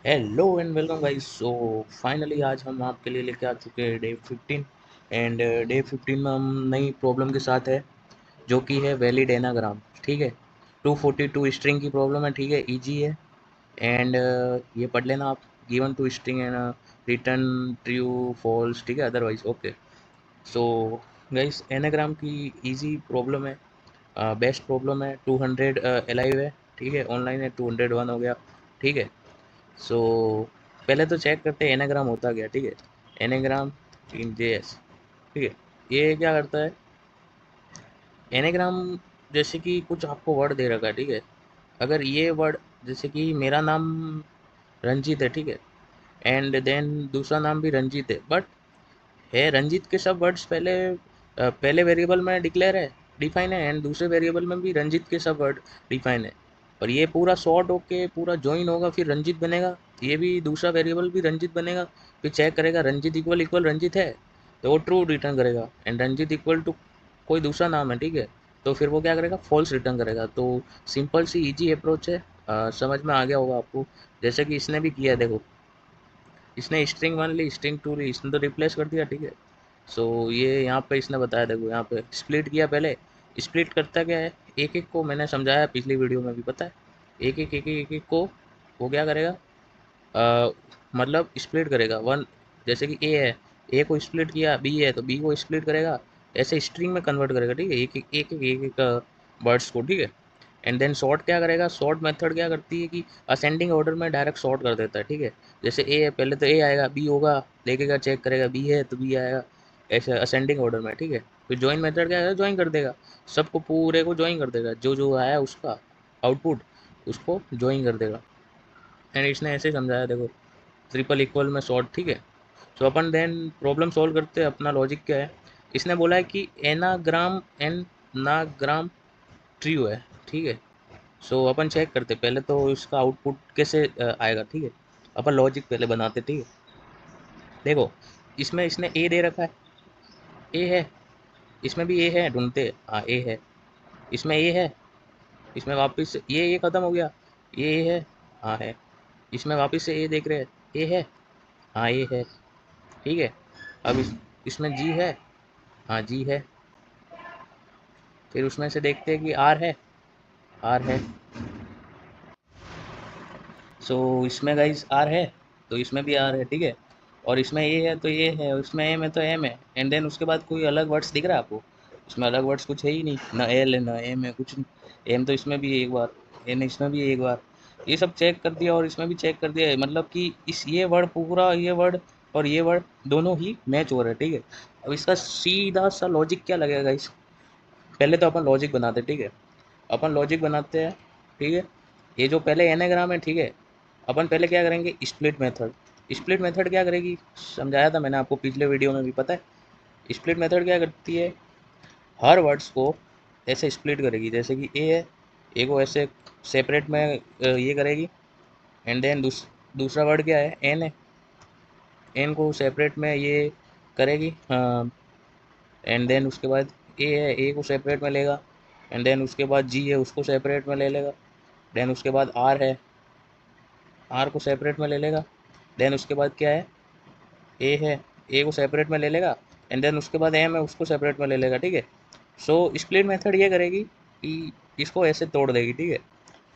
Hello and welcome guys. So finally आज हम आपके लिए लेके आ चुके हैं डे 15। एंड डे 15 में हम नई प्रॉब्लम के साथ है, जो कि है वैलिड एनाग्राम। ठीक है, 242 स्ट्रिंग की प्रॉब्लम है। ठीक है, इजी है। एंड ये पढ़ लेना आप। Given two string and return true false. ठीक है, otherwise okay. So guys, anagram की इजी प्रॉब्लम है, बेस्ट प्रॉब्लम है। 200 अलाइव है। ठीक है, ऑनलाइन है 201 हो गया। ठीक है। सो पहले तो चेक करते हैं एनाग्राम होता क्या। ठीक है, एनाग्राम इन जेएस। ठीक है, ये क्या करता है एनाग्राम, जैसे कि कुछ आपको वर्ड दे रखा है। ठीक है, अगर ये वर्ड, जैसे कि मेरा नाम रंजीत है। ठीक है, एंड देन दूसरा नाम भी रंजीत है, बट है रंजीत के सब वर्ड्स पहले वेरिएबल में डिक्लेयर है, डिफाइन है, एंड दूसरे वेरिएबल में भी रंजीत के सब वर्ड डिफाइन है। और ये पूरा सॉर्ट होके पूरा ज्वाइन होगा, फिर रंजीत बनेगा। ये भी दूसरा वेरिएबल भी रंजीत बनेगा। फिर चेक करेगा रंजीत इक्वल इक्वल रंजीत है, तो वो ट्रू रिटर्न करेगा। एंड रंजीत इक्वल टू कोई दूसरा नाम है। ठीक है, तो फिर वो क्या करेगा, फॉल्स रिटर्न करेगा। तो सिंपल सी इजी अप्रोच है। समझ में आ गया होगा आपको। जैसे कि इसने भी किया है, देखो। इसने स्ट्रिंग वन ली, स्ट्रिंग टू ली, इसने तो रिप्लेस कर दिया। ठीक है, सो ये यहाँ पे इसने बताया, देखो यहाँ पे स्प्लिट किया पहले। स्प्लिट करता क्या है, एक एक को मैंने समझाया पिछली वीडियो में भी, पता है। एक एक को वो क्या करेगा, अ, मतलब स्प्लिट करेगा वन। जैसे कि ए है, ए को स्प्लिट किया, बी है तो बी को स्प्लिट करेगा। ऐसे स्ट्रिंग में कन्वर्ट करेगा। ठीक है, एक एक वर्ड्स को। ठीक है, एंड देन सॉर्ट क्या करेगा, सॉर्ट मेथड क्या करती है कि असेंडिंग ऑर्डर में डायरेक्ट सॉर्ट कर देता है। ठीक है, जैसे ए है, पहले तो ए आएगा, बी होगा, देखेगा, चेक करेगा, बी है तो बी आएगा, ऐसे असेंडिंग ऑर्डर में। ठीक है, फिर ज्वाइन मेथड क्या है, ज्वाइन कर देगा, सबको पूरे को ज्वाइन कर देगा, जो जो आया उसका आउटपुट उसको ज्वाइन कर देगा। एंड इसने ऐसे समझाया, देखो, ट्रिपल इक्वल में सॉर्ट। ठीक है, सो अपन देन प्रॉब्लम सॉल्व करते हैं। अपना लॉजिक क्या है, इसने बोला है कि एनाग्राम एन नाग्राम ट्रू है। ठीक है, सो अपन चेक करते पहले तो इसका आउटपुट कैसे आएगा। ठीक है, अपन लॉजिक पहले बनाते। ठीक है, देखो, इसमें इसने ए दे रखा है, ए है, इसमें भी ए है, ढूंढते। हाँ, ए है, इसमें ए है, इसमें वापस ये खत्म हो गया, ये ए है। हाँ है, इसमें वापस से ए देख रहे हैं, ए है। हाँ, ए है। ठीक है, अब इसमें जी है। हाँ, जी है। फिर उसमें से देखते हैं कि आर है, आर है। सो इसमें गाइस आर है, तो इसमें भी आर है। ठीक है, और इसमें ए है तो ये है, और इसमें एम है तो एम है। एंड देन उसके बाद कोई अलग वर्ड्स दिख रहा है आपको, इसमें अलग वर्ड्स कुछ है ही नहीं, ना एल है ना एम है, कुछ नहीं। एम तो इसमें भी एक बार, एन इसमें भी एक बार। ये सब चेक कर दिया और इसमें भी चेक कर दिया है, मतलब कि इस ये वर्ड पूरा, ये वर्ड और ये वर्ड दोनों ही मैच हो रहे हैं। ठीक है, अब इसका सीधा सा लॉजिक क्या लगेगा इस, पहले तो अपन लॉजिक बनाते। ठीक है, अपन लॉजिक बनाते हैं। ठीक है, ये जो पहले एनाग्राम है। ठीक है, अपन पहले क्या करेंगे, स्प्लिट मेथड। स्प्लिट मेथड क्या करेगी, समझाया था मैंने आपको पिछले वीडियो में भी, पता है। स्प्लिट मेथड क्या करती है, हर वर्ड्स को ऐसे स्प्लिट करेगी। जैसे कि ए है, ए को ऐसे सेपरेट में ये करेगी। एंड देन दूसरा वर्ड क्या है, एन है, एन को सेपरेट में ये करेगी। एंड देन उसके बाद ए है, ए को सेपरेट में लेगा। एंड देन उसके बाद जी है, उसको सेपरेट में ले लेगा। देन उसके बाद आर है, आर को सेपरेट में ले लेगा। देन उसके बाद क्या है, ए है, ए को सेपरेट में ले लेगा। एंड देन उसके बाद एम है, उसको सेपरेट में ले लेगा। ठीक है, सो स्प्लिट मेथड ये करेगी कि इसको ऐसे तोड़ देगी। ठीक है,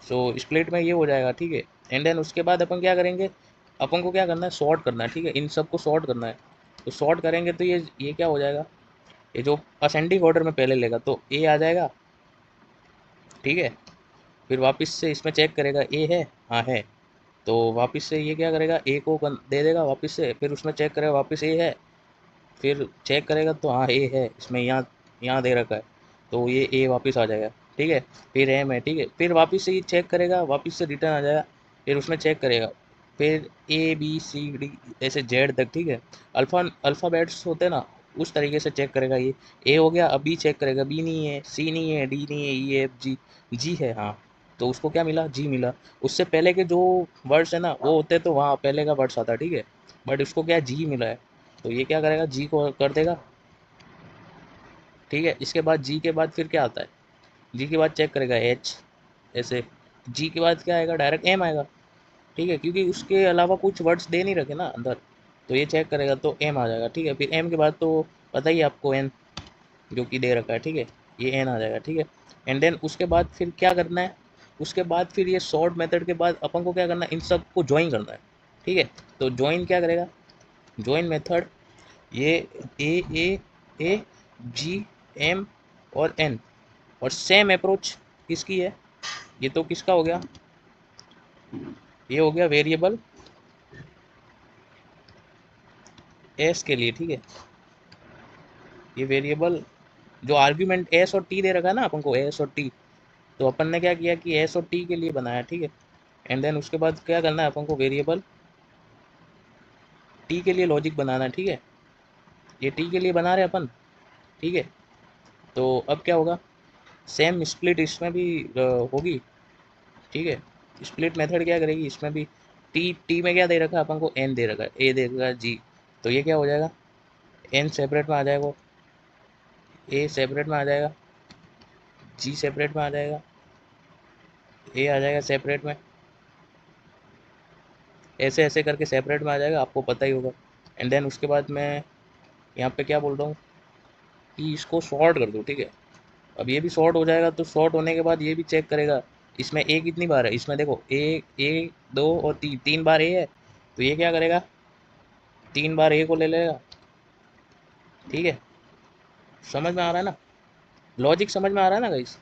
सो स्प्लिट में ये हो जाएगा। ठीक है, एंड देन उसके बाद अपन क्या करेंगे, अपन को क्या करना है, सॉर्ट करना है। ठीक है, इन सबको सॉर्ट करना है। तो सॉर्ट करेंगे तो ये क्या हो जाएगा, ये जो असेंडिंग ऑर्डर में पहले लेगा तो ए आ जाएगा। ठीक है, फिर वापस से इसमें चेक करेगा, ए है। हाँ है, तो वापस से ये क्या करेगा, ए को दे देगा वापस से। फिर उसमें चेक करेगा, वापस ए है। फिर चेक करेगा तो हाँ ए है, इसमें यहाँ यहाँ दे रखा है, तो ये ए वापस आ जाएगा। ठीक है, फिर एम है। ठीक है, फिर वापस से ये चेक करेगा, वापस से रिटर्न आ जाएगा। फिर उसमें चेक करेगा, फिर ए बी सी डी ऐसे जेड तक। ठीक है, अल्फ़ाबेट्स होते हैं ना, उस तरीके से चेक करेगा। ये ए हो गया, अब बी चेक करेगा, बी नहीं है, सी नहीं है, डी नहीं है, ई एफ जी, जी है। हाँ, तो उसको क्या मिला, जी मिला। उससे पहले के जो वर्ड्स है ना, वो होते तो वहाँ पहले का वर्ड्स आता। ठीक है, बट उसको क्या जी मिला है, तो ये क्या करेगा, जी को कर देगा। ठीक है, इसके बाद जी के बाद फिर क्या आता है, जी के बाद चेक करेगा एच, ऐसे। जी के बाद क्या आएगा, डायरेक्ट एम आएगा। ठीक है, क्योंकि उसके अलावा कुछ वर्ड्स दे नहीं रखे ना अंदर, तो ये चेक करेगा तो एम आ जाएगा। ठीक है, फिर एम के बाद तो पता ही है आपको एन जो कि दे रखा है। ठीक है, ये एन आ जाएगा। ठीक है, एंड देन उसके बाद फिर क्या करना है, उसके बाद फिर ये सॉर्ट मेथड के बाद अपन को क्या करना है, इन सब को ज्वाइन करना है। ठीक है, तो ज्वाइन क्या करेगा, ज्वाइन मेथड ये ए जी एम और एन, और सेम अप्रोच किसकी है, ये तो किसका हो गया, ये हो गया वेरिएबल एस के लिए। ठीक है, ये वेरिएबल जो आर्ग्यूमेंट एस और टी दे रखा है ना अपन को, एस और टी, तो अपन ने क्या किया कि एस और टी के लिए बनाया। ठीक है, एंड देन उसके बाद क्या करना है अपन को, वेरिएबल टी के लिए लॉजिक बनाना है। ठीक है, ये टी के लिए बना रहे अपन। ठीक है, तो अब क्या होगा, सेम स्प्लिट इसमें भी होगी। ठीक है, स्प्लिट मेथड क्या करेगी इसमें भी, टी टी में क्या दे रखा है अपन को, एन दे रखा है, ए दे रखा है, जी, तो ये क्या हो जाएगा, एन सेपरेट में आ जाएगा, ए सेपरेट में आ जाएगा, जी सेपरेट में आ जाएगा, ए आ जाएगा सेपरेट में, ऐसे ऐसे करके सेपरेट में आ जाएगा, आपको पता ही होगा। एंड देन उसके बाद मैं यहाँ पे क्या बोल रहा हूँ कि इसको सॉर्ट कर दो। ठीक है, अब ये भी सॉर्ट हो जाएगा, तो सॉर्ट होने के बाद ये भी चेक करेगा इसमें ए कितनी बार है, इसमें देखो ए दो और तीन, तीन बार ए है, तो ये क्या करेगा, तीन बार ए को ले लेगा। ठीक है, समझ में आ रहा है ना, लॉजिक समझ में आ रहा है ना गाइस,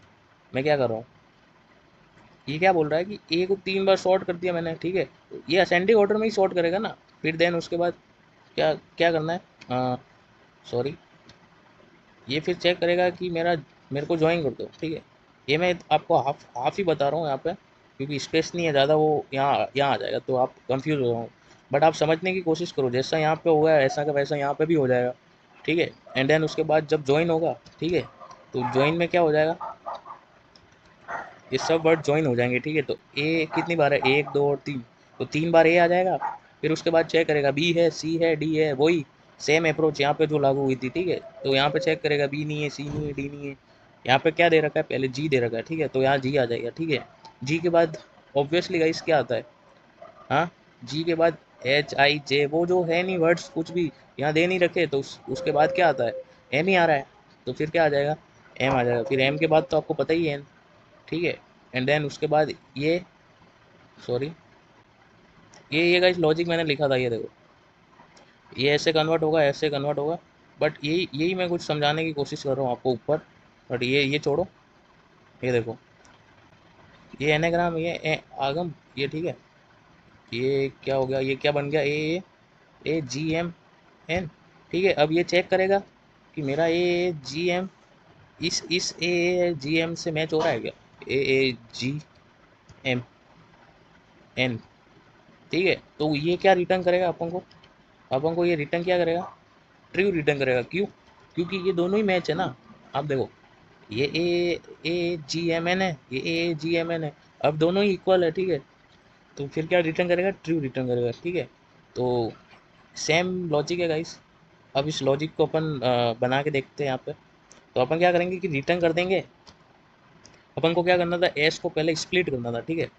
मैं क्या कर रहा हूँ, ये क्या बोल रहा है कि ए को तीन बार शॉर्ट कर दिया मैंने। ठीक है, तो ये असेंडिंग ऑर्डर में ही शॉर्ट करेगा ना, फिर देन उसके बाद क्या क्या करना है, सॉरी, ये फिर चेक करेगा कि मेरे को ज्वाइन कर दो। ठीक है, ये मैं आपको हाफ हाफ ही बता रहा हूँ यहाँ पे, क्योंकि स्पेस नहीं है ज़्यादा, वो यहाँ आ जाएगा तो आप कंफ्यूज हो जाओ, बट आप समझने की कोशिश करो, जैसा यहाँ पे हुआ है ऐसा का वैसा यहाँ पे भी हो जाएगा। ठीक है, एंड देन उसके बाद जब ज्वाइन होगा, ठीक है, तो ज्वाइन में क्या हो जाएगा, ये सब वर्ड ज्वाइन हो जाएंगे। ठीक है, तो ए कितनी बार है, एक दो और तीन, तो तीन बार ए आ जाएगा। फिर उसके बाद चेक करेगा बी है, सी है, डी है, वही सेम अप्रोच यहाँ पे जो लागू हुई थी। ठीक है, तो यहाँ पे चेक करेगा बी नहीं है, सी नहीं है, डी नहीं है, यहाँ पे क्या दे रखा है, पहले जी दे रखा है। ठीक है, तो यहाँ जी आ जाएगा। ठीक है, जी के बाद ऑब्वियसली गाइस क्या आता है, हाँ, जी के बाद एच आई जे, वो जो है नहीं वर्ड्स कुछ भी यहाँ दे नहीं रखे, तो उसके बाद क्या आता है, एम ही आ रहा है, तो फिर क्या आ जाएगा, एम आ जाएगा। फिर एम के बाद तो आपको पता ही है एन। ठीक है, एंड देन उसके बाद ये, सॉरी, ये गाइस लॉजिक मैंने लिखा था, ये देखो, ये ऐसे कन्वर्ट होगा, ऐसे कन्वर्ट होगा, बट यही यही मैं कुछ समझाने की कोशिश कर रहा हूँ आपको ऊपर, बट ये छोड़ो, ये देखो, ये एनाग्राम, ये आगम, ये ठीक है, ये क्या हो गया, ये क्या बन गया, ए जी एम एन। ठीक है, अब ये चेक करेगा कि मेरा ए जी एम इस ए जी एम से मैच हो रहा है क्या, ए जी एम एन। ठीक है, तो ये क्या रिटर्न करेगा अपन को ये रिटर्न क्या करेगा, ट्रू रिटर्न करेगा। क्यों, क्योंकि ये दोनों ही मैच है ना, आप देखो, ये ए जी एम एन है, ये ए जी एम एन है, अब दोनों ही इक्वल है। ठीक है, तो फिर क्या रिटर्न करेगा, ट्रू रिटर्न करेगा। ठीक है, तो सेम लॉजिक है गाइस। अब इस लॉजिक को अपन बना के देखते हैं यहाँ पे, तो अपन क्या करेंगे कि रिटर्न कर देंगे, अपन को क्या करना था, एस को पहले स्प्लिट करना था। ठीक है,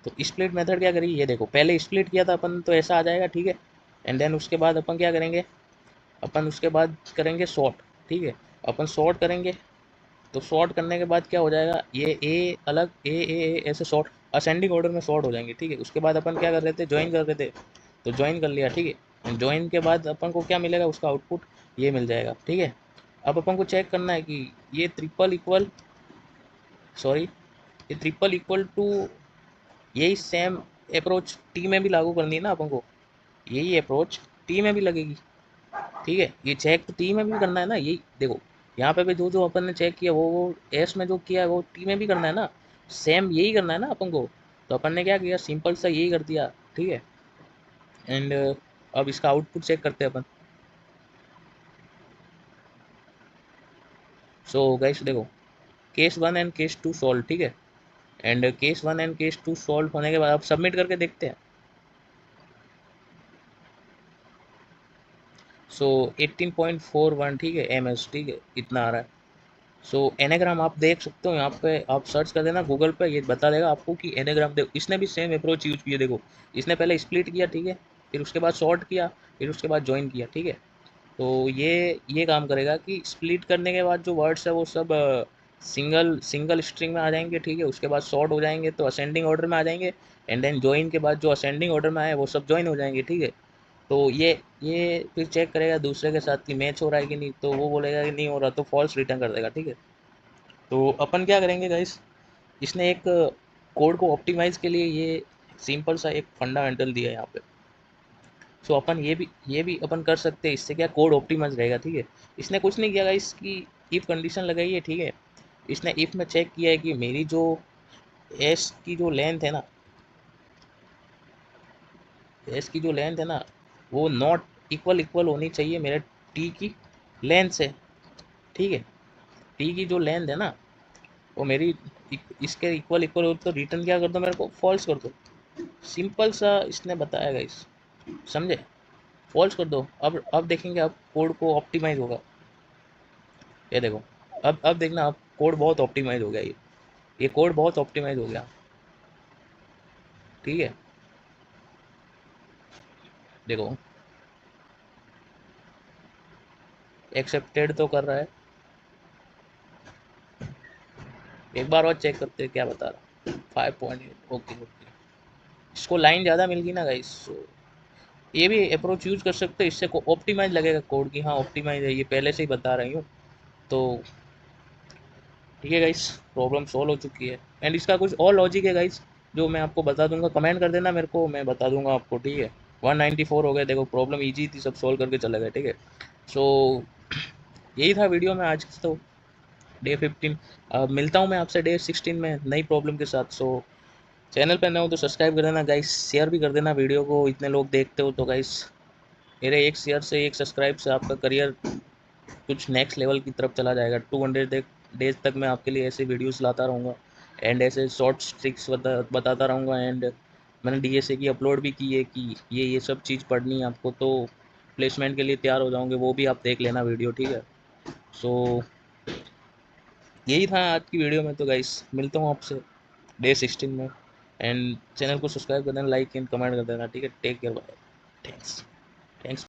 तो स्प्लिट मेथड क्या करेगी, ये देखो, पहले स्प्लिट किया था अपन तो ऐसा आ जाएगा। ठीक है, एंड देन उसके बाद अपन क्या करेंगे, अपन उसके बाद करेंगे सॉर्ट। ठीक है, अपन सॉर्ट करेंगे, तो सॉर्ट करने के बाद क्या हो जाएगा, ये ए अलग, ए ऐसे सॉर्ट असेंडिंग ऑर्डर में सॉर्ट हो जाएंगे। ठीक है, उसके बाद अपन क्या कर रहे थे, ज्वाइन कर रहे थे, तो ज्वाइन कर लिया। ठीक है, ज्वाइन के बाद अपन को क्या मिलेगा, उसका आउटपुट ये मिल जाएगा। ठीक है, अब अपन को चेक करना है कि ये ट्रिपल इक्वल, सॉरी, ये ट्रिपल इक्वल टू, यही सेम अप्रोच टी में भी लागू करनी है ना अपन को, यही अप्रोच टी में भी लगेगी। ठीक है, ये चेक तो टी में भी करना है ना, यही देखो, यहाँ पे भी जो जो अपन ने चेक किया वो एस में जो किया है वो टी में भी करना है ना, सेम यही करना है ना अपन को, तो अपन ने क्या किया, सिंपल सा यही कर दिया। ठीक है, एंड अब इसका आउटपुट चेक करते हैं अपन। सो गाइस देखो, case one and case two solve. ठीक है, and case one and case two solve होने के बाद आप सबमिट करके देखते हैं। सो 18.41, ठीक है, एम एस, ठीक है, इतना आ रहा है। सो एनाग्राम आप देख सकते हो यहाँ पे, आप सर्च कर देना गूगल पे, ये बता देगा आपको कि एनाग्राम। देखो इसने भी सेम अप्रोच यूज किया, देखो इसने पहले स्प्लिट किया, ठीक है, फिर उसके बाद शॉर्ट किया, फिर उसके बाद ज्वाइन किया, ठीक है। तो ये काम करेगा कि स्प्लिट करने के बाद जो वर्ड्स है वो सब सिंगल सिंगल स्ट्रिंग में आ जाएंगे, ठीक है। उसके बाद शॉर्ट हो जाएंगे तो असेंडिंग ऑर्डर में आ जाएंगे, एंड देन ज्वाइन के बाद जो असेंडिंग ऑर्डर में आए वो सब ज्वाइन हो जाएंगे, ठीक है। तो ये फिर चेक करेगा दूसरे के साथ कि मैच हो रहा है कि नहीं, तो वो बोलेगा कि नहीं हो रहा तो फॉल्स रिटर्न कर देगा, ठीक है। तो अपन क्या करेंगे गाइस, इसने एक कोड को ऑप्टिमाइज के लिए ये सिंपल सा एक फंडामेंटल दिया है यहाँ पे। सो अपन ये भी अपन कर सकते हैं, इससे क्या कोड ऑप्टिमाइज रहेगा, ठीक है। इसने कुछ नहीं किया गाइस, इसकी इफ कंडीशन लगाई है, ठीक है। इसने इफ में चेक किया है कि मेरी जो एस की जो लेंथ है ना, एस की जो लेंथ है ना, वो नॉट इक्वल इक्वल होनी चाहिए मेरे टी की लेंथ से, ठीक है। टी की जो लेंथ है ना वो मेरी इसके इक्वल इक्वल हो तो रिटर्न क्या कर दो, मेरे को फॉल्स कर दो। सिंपल सा इसने बताया गाइस, समझे। फॉल्स कर दो। अब देखेंगे आप कोड को ऑप्टिमाइज होगा, ये देखो। अब देखना आप, कोड बहुत ऑप्टिमाइज हो गया, ये कोड बहुत ऑप्टिमाइज हो गया, ठीक है। देखो एक्सेप्टेड तो कर रहा है, एक बार और चेक करते हैं क्या बता रहा। 5.8, ओके ओके। इसको लाइन ज़्यादा मिल गई ना गाइस, so ये भी अप्रोच यूज कर सकते हैं, इससे को ऑप्टिमाइज लगेगा कोड की, हाँ ऑप्टिमाइज है, ये पहले से ही बता रही हूँ। तो ठीक है गाइस, प्रॉब्लम सॉल्व हो चुकी है। एंड इसका कुछ और लॉजिक है गाइस जो मैं आपको बता दूंगा, कमेंट कर देना मेरे को, मैं बता दूंगा आपको, ठीक है। 194 हो गया, देखो प्रॉब्लम इजी थी, सब सॉल्व करके चले गए, ठीक है। सो यही था वीडियो में आज तो, डे 15। अब मिलता हूँ मैं आपसे डे 16 में नई प्रॉब्लम के साथ। सो चैनल पर नए हो तो सब्सक्राइब कर देना गाइस, शेयर भी कर देना वीडियो को, इतने लोग देखते हो तो गाइस मेरे एक शेयर से एक सब्सक्राइब से आपका करियर कुछ नेक्स्ट लेवल की तरफ चला जाएगा। 200 डेज तक मैं आपके लिए ऐसे वीडियोस लाता रहूँगा, एंड ऐसे शॉर्ट ट्रिक्स बताता रहूँगा। एंड मैंने डीएसए की अपलोड भी की है कि ये सब चीज़ पढ़नी है आपको, तो प्लेसमेंट के लिए तैयार हो जाओगे, वो भी आप देख लेना वीडियो, ठीक है। सो यही था आज की वीडियो में, तो गाइस मिलता हूँ आपसे डे 16 में। एंड चैनल को सब्सक्राइब कर देना, लाइक एंड कमेंट कर देना, ठीक है। Take care, bye, thanks. Thanks.